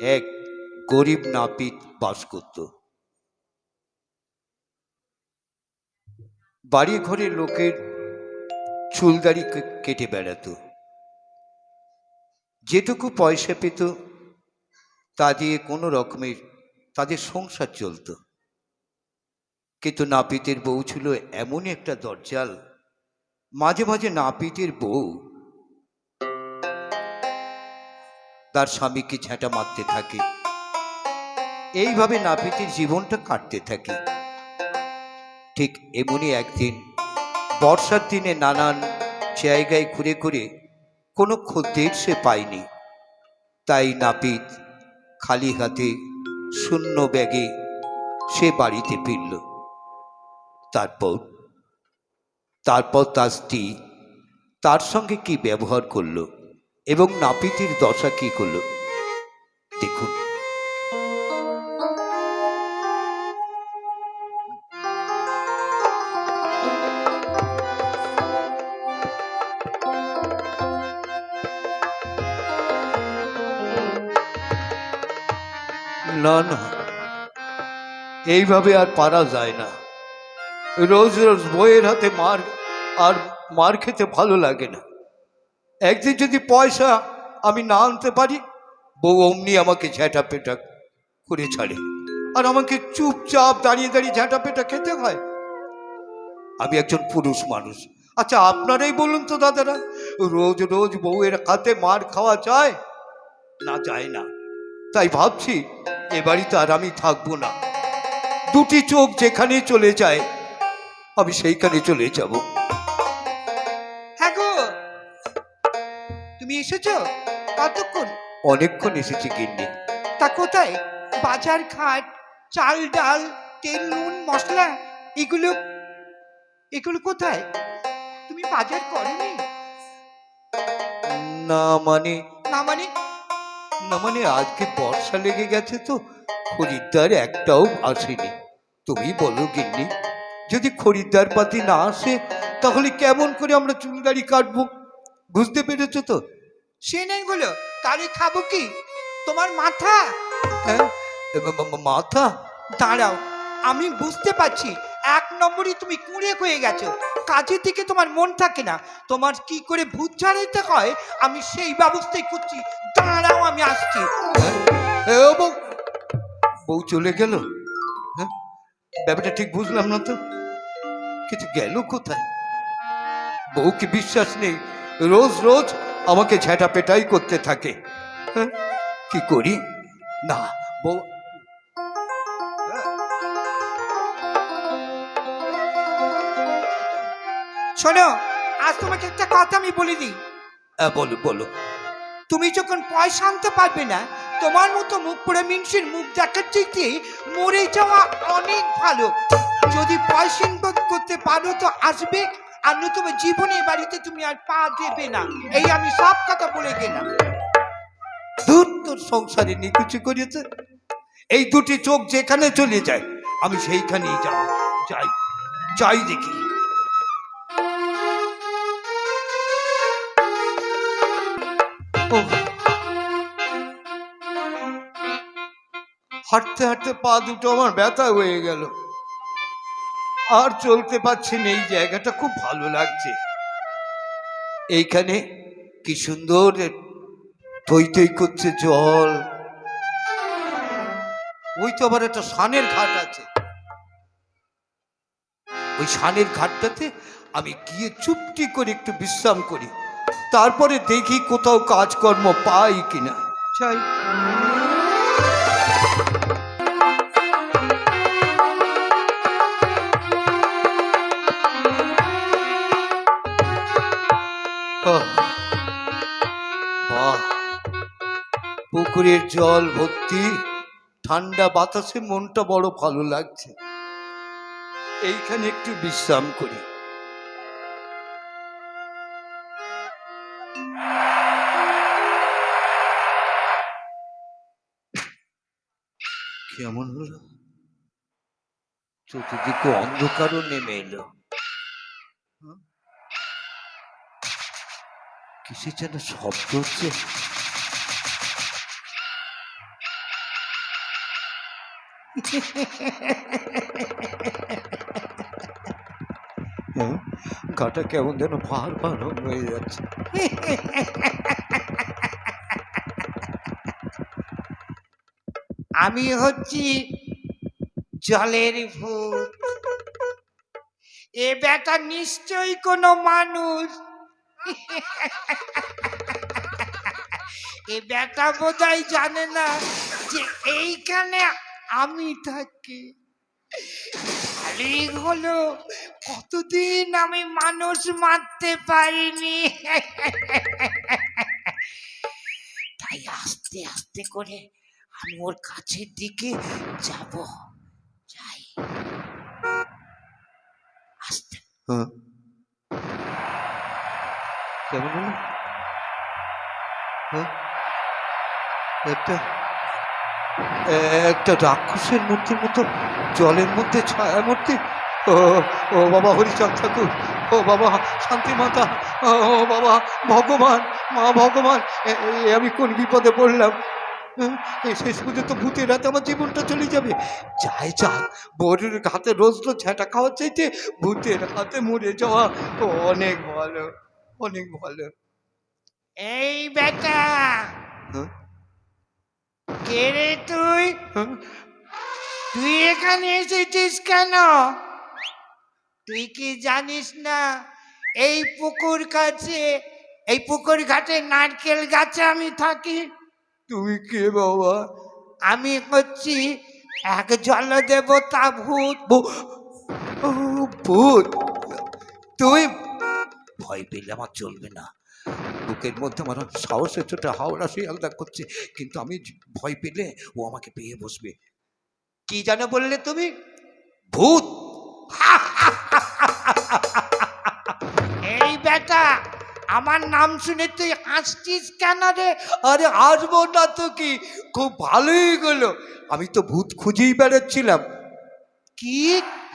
এক গরিব নাপিত বাস করত। বাড়ি ঘরে লোকের চুলদাড়ি কেটে বেড়াতো। যেটুকু পয়সা পেত তা দিয়ে কোনো রকমের তাদের সংসার চলত। কিন্তু নাপিতের বউ ছিল এমনই একটা দরজাল, মাঝে মাঝে নাপিতের বউ তার স্বামীকে ঝেঁটা মারতে থাকে। এইভাবে নাপিতের জীবনটা কাটতে থাকে। ঠিক এমনই একদিন বর্ষার দিনে নানান জায়গায় ঘুরে ঘুরে কোনো খদ্দের সে পায়নি। তাই নাপিত খালি হাতে শূন্য ব্যাগে সে বাড়িতে ফিরল। তারপর তার স্ত্রী তার সঙ্গে কি ব্যবহার করলো এবং নাপিতের দশা কি করলো দেখুন। না না, এইভাবে আর পারা যায় না। রোজ রোজ বইয়ের হাতে মার খেতে ভালো লাগে না। একদিন যদি পয়সা আমি না আনতে পারি, বউ অমনি আমাকে ঝ্যাঁটা পেটা করে ছাড়ে, আর আমাকে চুপচাপ দাঁড়িয়ে দাঁড়িয়ে ঝ্যাঁটা পেটা খেতে হয়। আমি একজন পুরুষ মানুষ। আচ্ছা আপনারাই বলুন তো দাদারা, রোজ রোজ বউয়ের হাতে মার খাওয়া যায়? না, যায় না। তাই ভাবছি এ বাড়িতে আর আমি থাকবো না। দুটি চোখ যেখানে চলে যায় আমি সেইখানে চলে যাব। হ্যাঁ গো, তুমি এসেছো? কতক্ষণ? অনেকক্ষণ এসেছি গিন্নি। তা কোথায় বাজার ঘাট, চাল ডাল, তেল নুন মশলা, এগুলো এগুলো কোথায়? তুমি বাজার করনি? না মানে না মানে? না মানে আজকে বর্ষা লেগে গেছে তো খরিদ্দার একটাও আসেনি। তুমি বলো গিন্নি, যদি খরিদ্দার পাতি না আসে তাহলে কেমন করে আমরা চুলদাড়ি কাটবো? বুঝতে পেরেছো তো? সে নেই গুলো, তাহলে খাবো কি? তোমার মাথা? হ্যাঁ, মাথা? দাঁড়াও, আমি বুঝতে পারছি এক নম্বরই তুমি কুঁড়ে হয়ে গেছো। কাজের দিকে তোমার মন থাকে না। তোমার কি করে ভূত ঝাড়াইতে হয় আমি সেই ব্যবস্থাই করছি। দাঁড়াও, আমি আসছি। ও বউ, বউ চলে গেল? হ্যাঁ, ব্যাপারটা ঠিক বুঝলাম না তো। কিন্তু গেল কোথায়? বউকে বিশ্বাস নেই, রোজ রোজ আমাকে ঝেঁটা পেটাই করতে থাকে। হ্যাঁ, কি করি? না, বউ শোনো, আজ তোমাকে একটা কথা আমি বলে দিই। বলো বলো। তুমি যখন পয়সা আনতে পারবে না, তোমার মতো মুখ পড়ে মিনসির মুখ দেখার থেকে মরে যাওয়া অনেক ভালো। যদি পয়সা ইনকাম করতে পারো তো আসবে, আর নতুবা জীবনে এ বাড়িতে তুমি আর পা দেবে না। এই আমি সব কথা বলে গেলাম। দূর, তোর সংসারে নিকুচি করিয়েছে। এই দুটি চোখ যেখানে চলে যায় আমি সেইখানেই যাব। যাই যাই দেখি। হাঁটতে হাঁটতে পা দুটো আমার ব্যথা হয়ে গেল, আর চলতে পারছি না। এই জায়গাটা খুব ভালো লাগছে। এইখানে কি সুন্দর থই থই করছে জল। ওই তো আবার একটা সানের ঘাট আছে। ওই সানের ঘাটটাতে আমি গিয়ে চুপটি করে একটু বিশ্রাম করি, তারপরে দেখি কোথাও কাজকর্ম পাই কিনা। চাই বাহ, পুকুরের জল ভর্তি, ঠান্ডা বাতাসে মনটা বড় ভালো লাগছে। এইখানে একটু বিশ্রাম করি। কেমন হলো? চতুর্দিকে অন্ধকারও নেমে এলো। কিসে যেন শব্দ হচ্ছে। হ্যাঁ, গাটা কেমন যেন ভার ভার হয়ে যাচ্ছে। আমি হচ্ছি জলের ভূত। এ বেটা নিশ্চয়ই কোনো মানুষ। এ বেটা বোধহয় জানে না যে এইখানে আমি থাকি। খালি হলো কতদিন আমি মানুষ মারতে পারিনি, তাই আস্তে আস্তে করে আমি ওর কাছের দিকে যাব। যাই আস্তে। হ্যাঁ, কেমন হলো? হ্যাঁ, একটা একটা রাক্ষসের মূর্তির মতো জলের মধ্যে ছায়া মূর্তি। ও ও বাবা হরিচাঁদ ঠাকুর, ও বাবা শান্তি মাতা, ও বাবা ভগবান, মা ভগবান, আমি কোন বিপদে পড়লাম? এই শেষ পর্যন্ত ভূতের হাতে আমার জীবনটা চলে যাবে। যাই যাক, বরের হাতে রোজ রোজ ঝাঁটা খাওয়ার চাইতে ভূতের হাতে মরে যাওয়া অনেক ভালো, অনেক ভালো। এই বেটা, হ্যাঁ, কে রে তুই? হ্যাঁ, তুই এখানে এসেছিস কেন? তুই কি জানিস না এই পুকুর কাছে, এই পুকুর ঘাটে নারকেল গাছে আমি থাকি? তুমি কে বাবা? আমি হচ্ছি এক জলদেবতা ভূত। ও, ভূত? তুই? ভয় পেলে আমার চলবে না। বুকের মধ্যে আমার সাহসের ছোটা হাওড়া শিয়ালদা করছে, কিন্তু আমি ভয় পেলে ও আমাকে পেয়ে বসবে। কি জানো বললে তুমি? ভূত? এই বেটা, আমার নাম শুনে তুই হাসছিস কেন রে? আরে আসবো না তো কি, খুব ভালোই গেলো। আমি তো ভূত খুঁজেই বেড়াচ্ছিলাম। কি?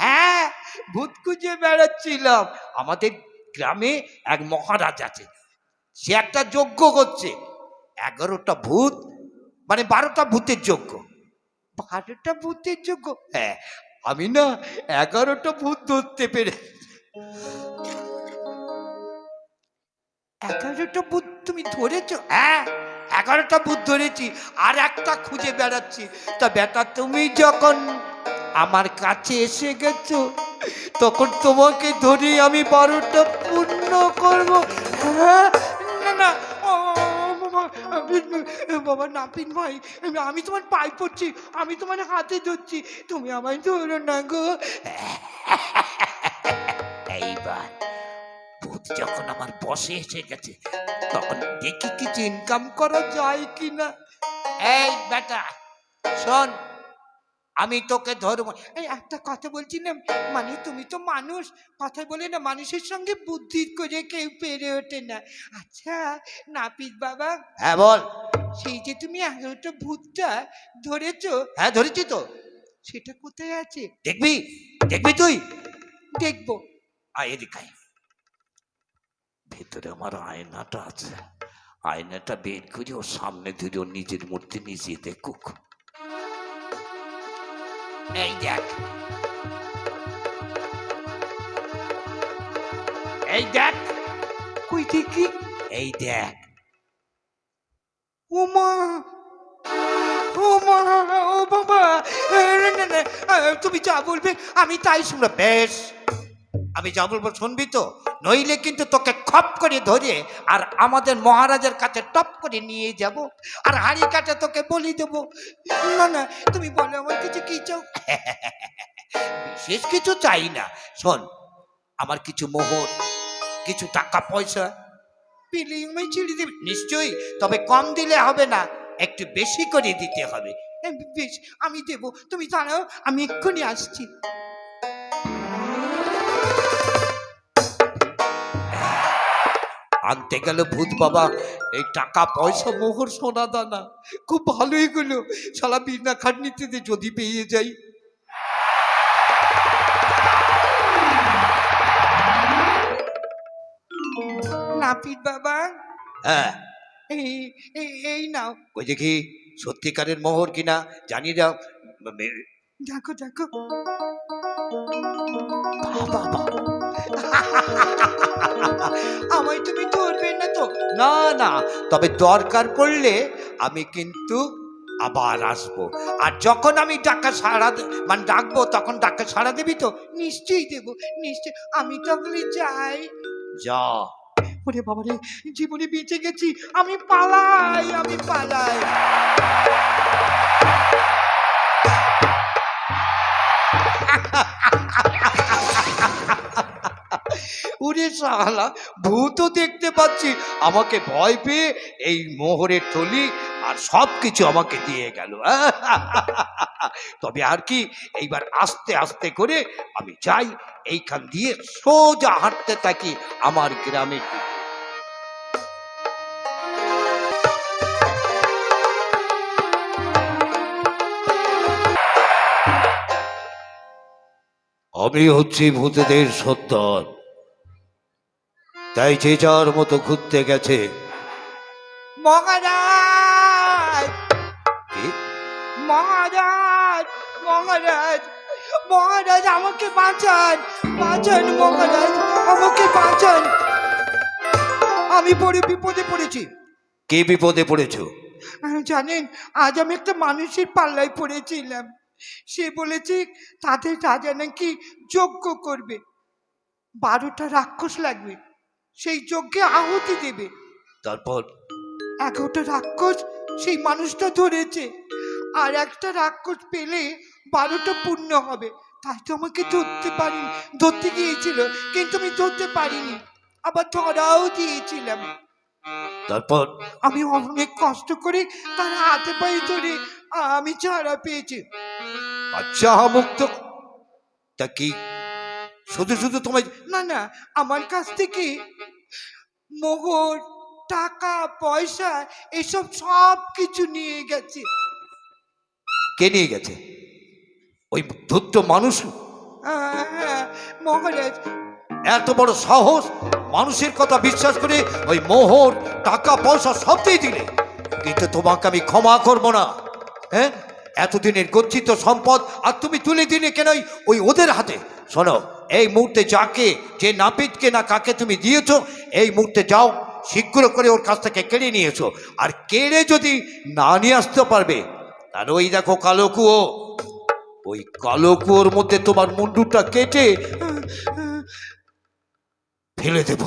হ্যাঁ, ভূত খুঁজে বেড়াচ্ছিলাম। আমাদের গ্রামে এক মহারাজ আছে, সে একটা যজ্ঞ করছে। 11টা ভূত, মানে 12টা ভূতের যজ্ঞ। 12টা ভূতের যোগ্য? হ্যাঁ, আমি না 11টা ভূত ধরতে পেরে। 11টা ভূত তুমি ধরেছ? হ্যাঁ, 11টা ভূত ধরেছি, আর একটা খুঁজে বেড়াচ্ছি। তা বেটা, তুমি যখন আমার কাছে এসে গেছো, তখন তোমাকে ধরে আমি 12টা পূর্ণ করব। হ্যাঁ, না না, ও বাবা, বাবা নাপিন ভাই, আমি তোমার পায়ে পড়ছি, আমি তোমার হাতে ধরছি, তুমি আমায় ধরো না গো। এইবার ভূত যখন আমার বসে এসে গেছে, তখন দেখি কিছু ইনকাম করা যায় কিনা। এই বেটা শোন, আমি তোকে ধরবো। এই একটা কথা বলছি না, মানে তুমি তো মানুষ, কথা বলে না মানুষের সঙ্গে বুদ্ধি করে কেউ পেরে ওঠে না। আচ্ছা নাপিত বাবা, হ্যাঁ বল। সেই যে তুমি 11টা ভূতটা ধরেছো, হ্যাঁ ধরেছি তো। সেটা কোথায় আছে? দেখবি, দেখবি তুই। দেখবো। আয় এদিকে আয়। ভেতরে আমার আয়নাটা আছে, আয়নাটা বের করে ওর সামনে ধরে ওর নিজের মূর্তি নিজে দেখুক। এই দেখ, এই দেখ, কই দেখি? এই দেখ। ওমা, ও মা, ও বাবা, না না না, তুমি যা বলবে আমি তাই শুনবো। বেশ, আমি যা বলবো শুনবি তো? নইলে কিন্তু তোকে খপ করে ধরে আর আমাদের মহারাজের কাছে টপ করে নিয়ে যাব, আর হাড়ি কাটে তোকে বলি দেবো। না না, তুমি বলো আমার কিছু কি চাও? বিশেষ কিছু চাই না। শোন, আমার কিছু মোহর, কিছু টাকা পয়সা পেলেই আমায় ছেড়ে দেবে। নিশ্চয়ই, তবে কম দিলে হবে না, একটু বেশি করে দিতে হবে। বেশ, আমি দেব, তুমি দাঁড়াও, আমি এক্ষুনি আসছি। আনতে গেল ভূত বাবা এই টাকা পয়সা মোহর সোনা দানা। খুব ভালোই গেল, শালা বিনা খাটনিতে যদি পেয়ে যাই। নাপিত বাবা, হ্যাঁ, এই নাও। ওই দেখি সত্যিকারের মোহর কিনা, জানি না। দেখো দেখো বাবা, আমায় তুমি ধরবে না তো? না না, তবে দরকার পড়লে আমি কিন্তু আবার আসবো। আর যখন আমি ডাকা মানে ডাকবো, তখন ডাকা সাড়া দিবি তো? নিশ্চয়ই দেবো, নিশ্চয়। আমি তাহলে যাই। যা। ওরে বাবা রে, জীবনে বেঁচে গেছি। আমি পালাই, আমি পালাই। ওরে শালা, ভূতও দেখতে পাচ্ছি, আমাকে ভয় পেয়ে এই মোহরের থলি আর সব কিছু আমাকে দিয়ে গেল। তবে আর কি, এইবার আস্তে আস্তে করে আমি যাই, এইখান দিয়ে সোজা হাঁটতে থাকি আমার গ্রামের দিকে। আমি হচ্ছি ভূতেদের সর্দার, তাই যে যার মতো ঘুরতে গেছে। মহারাজ, কি? মহারাজ, মহারাজ, মহারাজ, আমাকে বাঁচান, বাঁচান মহারাজ, আমাকে বাঁচান। আমি বড় বিপদে পড়েছি। কে বিপদে পড়েছো? জানেন, আজ আমি একটা মানুষের পাল্লায় পড়েছিলাম। সে বলেছে তাদের রাজা নাকি যজ্ঞ করবে, 12টা রাক্ষস লাগবে, সেই যজ্ঞে আহুতি দেবে। তারপর? 11টা রাক্ষস সেই মানুষটা ধরেছে, আর একটা রাক্ষস পেলে 12টা পূর্ণ হবে। তাই তো আমাকে ধরতে গিয়েছিল, কিন্তু আমি ধরতে পারিনি, আবার ধরাও দিয়েছিলাম। তারপর? আমি অনেক কষ্ট করে তার হাতে পায়ে ধরে আমি ছাড়া পেয়েছি। আচ্ছা, মুক্ত। তা কি শুধু শুধু তোমায়? না না, আমার কাছ থেকে মোহর, টাকা পয়সা এসব সব কিছু নিয়ে গেছে। কে নিয়ে গেছে? ওই ধূর্ত মানুষ? হ্যাঁ মহারাজ। এত বড় সাহস, মানুষের কথা বিশ্বাস করে ওই মোহর, টাকা পয়সা সব দিয়ে দিলে? কিন্তু তোমাকে আমি ক্ষমা করবো না। হ্যাঁ, এতদিনের গচ্ছিত সম্পদ আর তুমি তুলে দিলে কেন ওই ওদের হাতে? শোনো, এই মুহূর্তে যাকে, যে নাপিতকে না কাকে তুমি দিয়েছো, এই মুহূর্তে যাও, শীঘ্র করে ওর কাছ থেকে কেড়ে নিয়েছো। আর কেড়ে যদি না নিয়ে আসতে পারবে, তাহলে ওই দেখো কালো কুয়ো, ওই কালো কুয়োর মধ্যে তোমার মুন্ডুটা কেটে ফেলে দেব।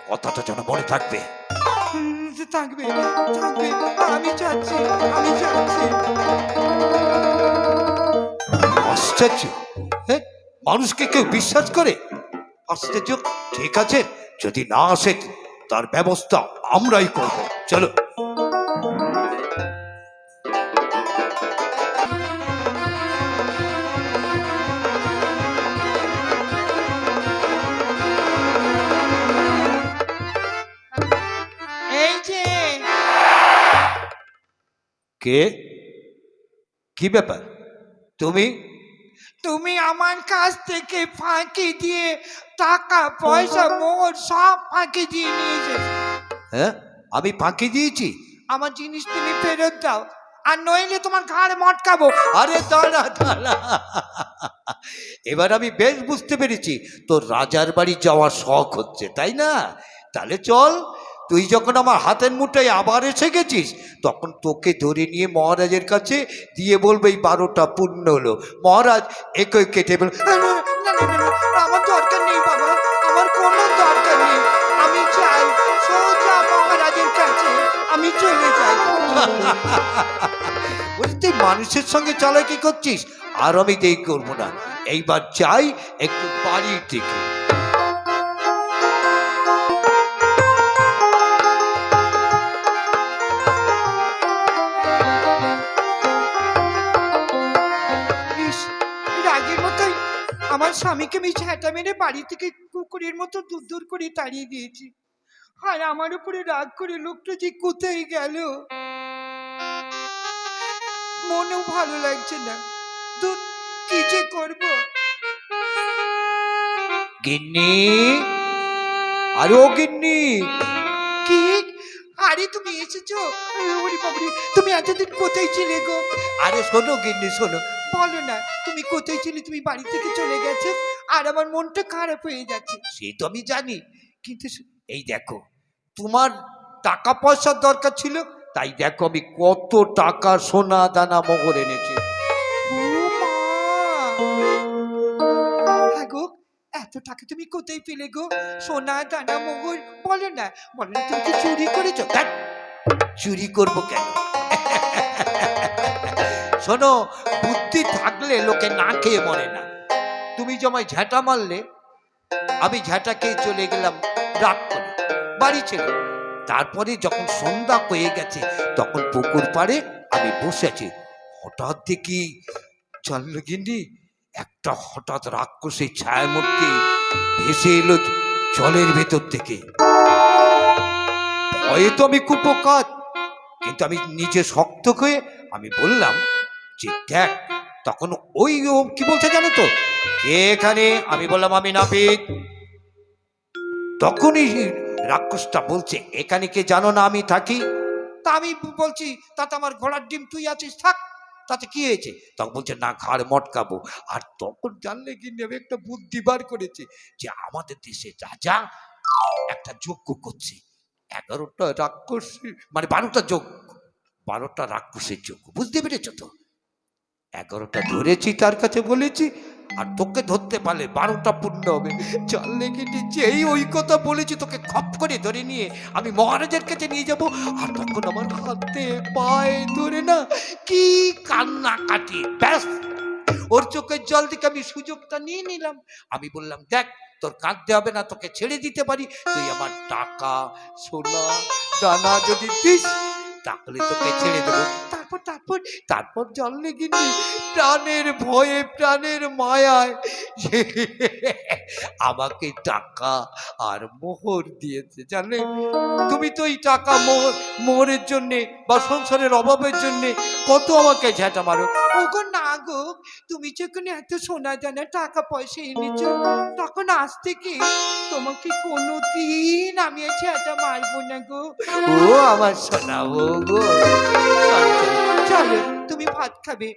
কথাটা যেন মনে থাকবে। থাকবে, থাকবে। আমি যাচ্ছি, আমি যাচ্ছি। আশ্চর্য, হ্যাঁ, মানুষকে কেউ বিশ্বাস করে? আশ্চর্য। ঠিক আছে, যদি না আসে তার ব্যবস্থা আমরাই করব। চলো। এই যে, কে? কি ব্যাপার? তুমি? তুমি আমার কাছ থেকে ফাঁকি দিয়ে টাকা পয়সা মোহর সব ফাঁকি দিয়ে নিয়েছে। হ্যাঁ, আমি ফাঁকি দিয়েছি? আমার জিনিস তুমি ফেরত দাও, আর নইলে তোমার ঘাড় মটকাবো। আরে দাঁড়া দাঁড়া, এবার আমি বেশ বুঝতে পেরেছি তোর রাজার বাড়ি যাওয়ার শখ হচ্ছে, তাই না? তাহলে চল, তুই যখন আমার হাতের মুঠোয় আবার এসে গেছিস, তখন তোকে ধরে নিয়ে মহারাজের কাছে দিয়ে বলবো এই 12টা পূর্ণ হলো। মহারাজ একই কেটে বল। না, না, না, না, না, আমার দরকার নেই বাবা, আমার কোনো দরকার নেই। আমি চাই সোজা মহারাজের কাছে আমি চলে যাই। বলছি, তুই মানুষের সঙ্গে চালাকি করছিস, আর আমি দেরি করবো না। এইবার যাই একটু বাড়ির দিকে। ইস, রাগের মতোই আমার স্বামীকে আমি ঝ্যাঁটা মেরে বাড়ি থেকে কুকুরের মতো দূর দূর করে তাড়িয়ে দিয়েছি। আর আমার উপরে রাগ করে লোকটা যে কোথায় গেল, মনেও ভালো লাগছে না। দূর, কি যে করবো। গিন্নি, আরে ও গিন্নি। কি? আরে আরে তুমি এসেছো? ওরে বাবারে, তুমি এতদিন কোথায় ছিলে গো? আরে শোনো গিন্নি শোনো, বলো না, তুমি কোথায় ছিলে? তুমি বাড়ি থেকে চলে গেছো আর আমার মনটা খারাপ হয়ে যাচ্ছে। সে তো আমি জানি, কিন্তু এই দেখো, তোমার টাকা পয়সার দরকার ছিল, তাই দেখো আমি কত টাকা সোনা দানা মোহর এনেছি। ও মা! হ্যাঁ গো, এত টাকা তুমি কোথায় পেলে গো? সোনা দানা মোহর, বলো না, বলো না, তুমি কি চুরি করেছো? ধ্যাৎ, চুরি করব কেন? শোনো, বুদ্ধি থাকলে লোকে না খেয়ে মরে না। তুমি জমায় ঝ্যাঁটা মারলে, আমি ঝ্যাঁটা খেয়ে চলে গেলাম রাগ করে বাড়ি ছেড়ে। তারপরে যখন সন্ধ্যা হয়ে গেছে, তখন পুকুর পাড়ে আমি বসে আছি, হঠাৎ দেখি জানলে গিন্নি, একটা হঠাৎ রাক্ষসের ছায়ামূর্তি ভেসে এলো জলের ভেতর থেকে। ভয়ে তো আমি খুব কাজ, কিন্তু আমি নিজে শক্ত হয়ে আমি বললাম যে দেখ, তখন ওই ও কি বলছে জানো তো, কে এখানে? আমি বললাম আমি নাপিত। তখনই রাক্ষসটা বলছে, এখানে কে জানো না আমি থাকি? তা আমি বলছি, তাতে আমার ঘোড়ার ডিম তুই আছিস, থাক, তাতে কি হয়েছে? তখন বলছে না, ঘাড় মটকাবো। আর তখন জানলে কি নেবে, একটা বুদ্ধি বার করেছে যে আমাদের দেশে রাজা একটা যজ্ঞ করছে, 11টা রাক্ষস, মানে 12টা যজ্ঞ, 12টা রাক্ষসের যজ্ঞ, বুঝতে পেরেছো তো? 11টা ধরেছি, তার কাছে বলেছি, আর তোকে ধরতে পারলে 12টা পূর্ণ হবে। জানলে কি, যেই ওই কথা বলেছি, তোকে খপ করে ধরে নিয়ে আমি মহারাজের কাছে নিয়ে যাব। আর তখন আমার হাতে পায়ে ধরে না কি কান্না কাটি, ব্যাস ওর চোখের জল থেকে আমি সুযোগটা নিয়ে নিলাম। আমি বললাম দেখ, তোর কাঁদতে হবে না, তোকে ছেড়ে দিতে পারি, তুই আমার টাকা সোনা দানা যদি দিস, তাহলে তোকে ছেড়ে দেবো। তারপর তারপর তারপর জানলে কিন্তু প্রাণের ভয়ে প্রাণের মায়ায় আমাকে টাকা আর মোহর দিয়েছে, জানলে? তুমি তো এই টাকা মোহরের জন্যে বা সংসারের অভাবের জন্যে কত আমাকে ঝ্যাঁটা মারো। ওগো না গো, তুমি যখন এত সোনা দানা টাকা পয়সা এনেছো, তখন আজ থেকে তোমাকে কোনোদিন আমি আছে এটা মারবো না গো। ও আমার সোনা, ও গো, চল, চল। চলো, তুমি ভাত খাবে।